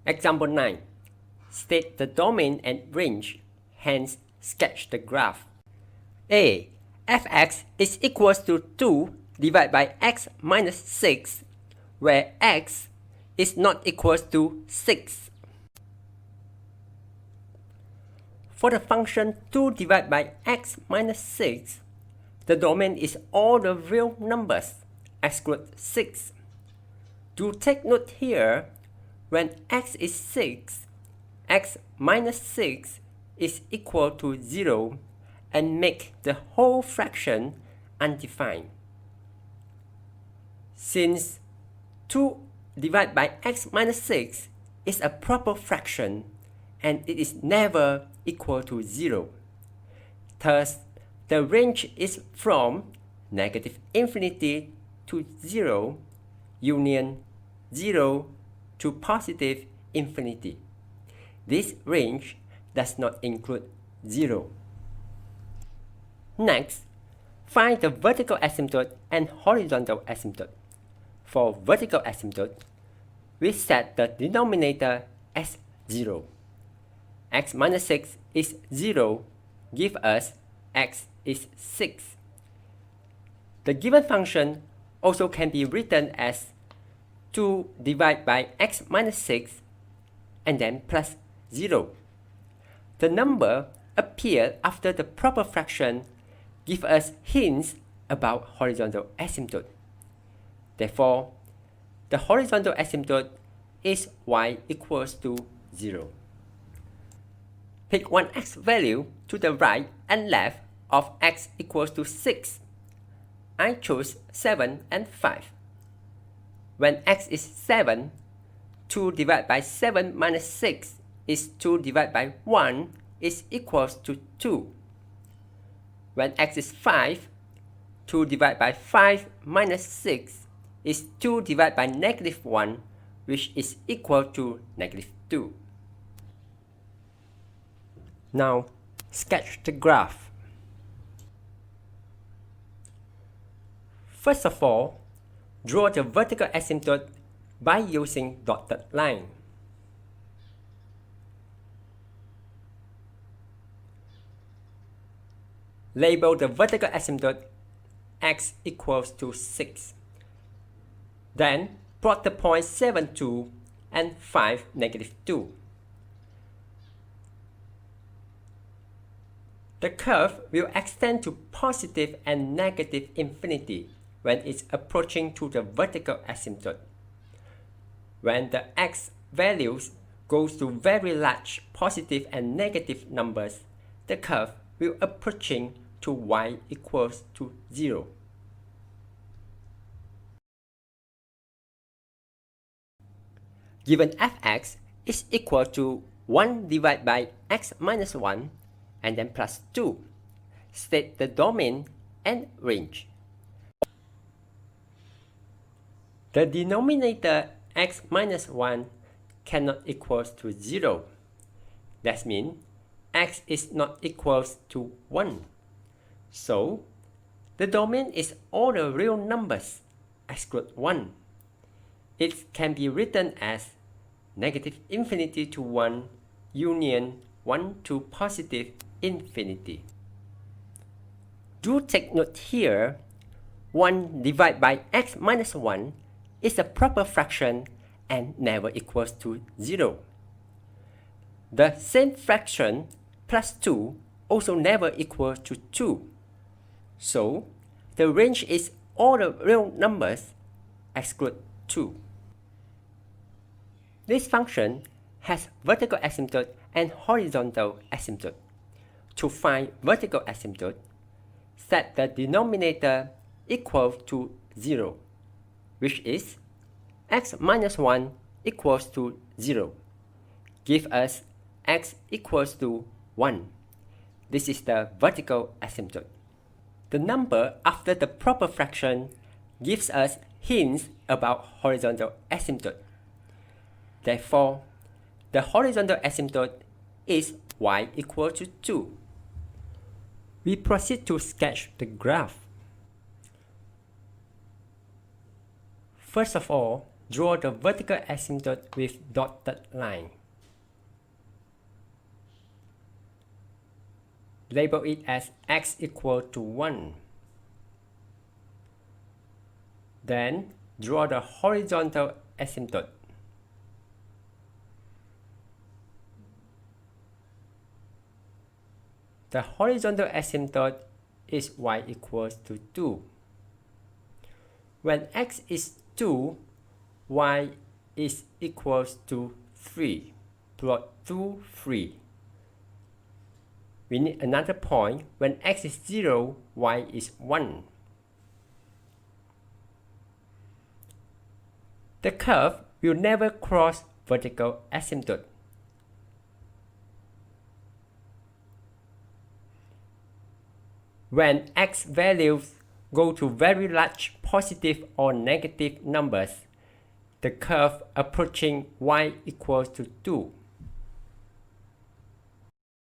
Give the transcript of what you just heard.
Example 9. State the domain and range, hence sketch the graph. A. Fx is equals to 2 divided by x minus 6, where x is not equals to 6. For the function 2 divided by x minus 6, the domain is all the real numbers, exclude 6. Do take note here, when x is 6, x minus 6 is equal to 0 and make the whole fraction undefined. Since 2 divided by x minus 6 is a proper fraction and it is never equal to 0, thus the range is from negative infinity to 0, union 0 to positive infinity. This range does not include 0. Next, find the vertical asymptote and horizontal asymptote. For vertical asymptote, we set the denominator as 0. X minus 6 is 0, give us x is 6. The given function also can be written as 2 divided by x minus 6 and then plus 0. The number appeared after the proper fraction give us hints about horizontal asymptote. Therefore, the horizontal asymptote is y equals to 0. Pick one x value to the right and left of x equals to 6. I chose 7 and 5. When x is 7, 2 divided by 7 minus 6 is 2 divided by 1 is equals to 2. When x is 5, 2 divided by 5 minus 6 is 2 divided by negative 1, which is equal to negative 2. Now, sketch the graph. First of all, draw the vertical asymptote by using dotted line. Label the vertical asymptote x equals to 6. Then, plot the points 7, 2 and 5, negative 2. The curve will extend to positive and negative infinity when it's approaching to the vertical asymptote. When the x values goes to very large positive and negative numbers, the curve will approaching to y equals to 0. Given fx is equal to 1 divided by x minus 1 and then plus 2, state the domain and range. The denominator x minus 1 cannot equals to 0. That means x is not equals to 1. So, the domain is all the real numbers, exclude 1. It can be written as negative infinity to 1, union 1 to positive infinity. Do take note here, 1 divided by x minus 1 is a proper fraction and never equals to 0. The same fraction plus 2 also never equals to 2. So, the range is all the real numbers, exclude 2. This function has vertical asymptote and horizontal asymptote. To find vertical asymptote, set the denominator equal to 0, which is x minus 1 equals to 0. Give us x equals to 1. This is the vertical asymptote. The number after the proper fraction gives us hints about horizontal asymptote. Therefore, the horizontal asymptote is y equal to 2. We proceed to sketch the graph. First of all, draw the vertical asymptote with dotted line. Label it as x equal to 1. Then draw the horizontal asymptote. The horizontal asymptote is y equals to 2. When x is 2, y is equals to 3. Plot 2, 3. We need another point. When x is 0, y is 1. The curve will never cross vertical asymptote. When x values go to very large positive or negative numbers, the curve approaching y equals to 2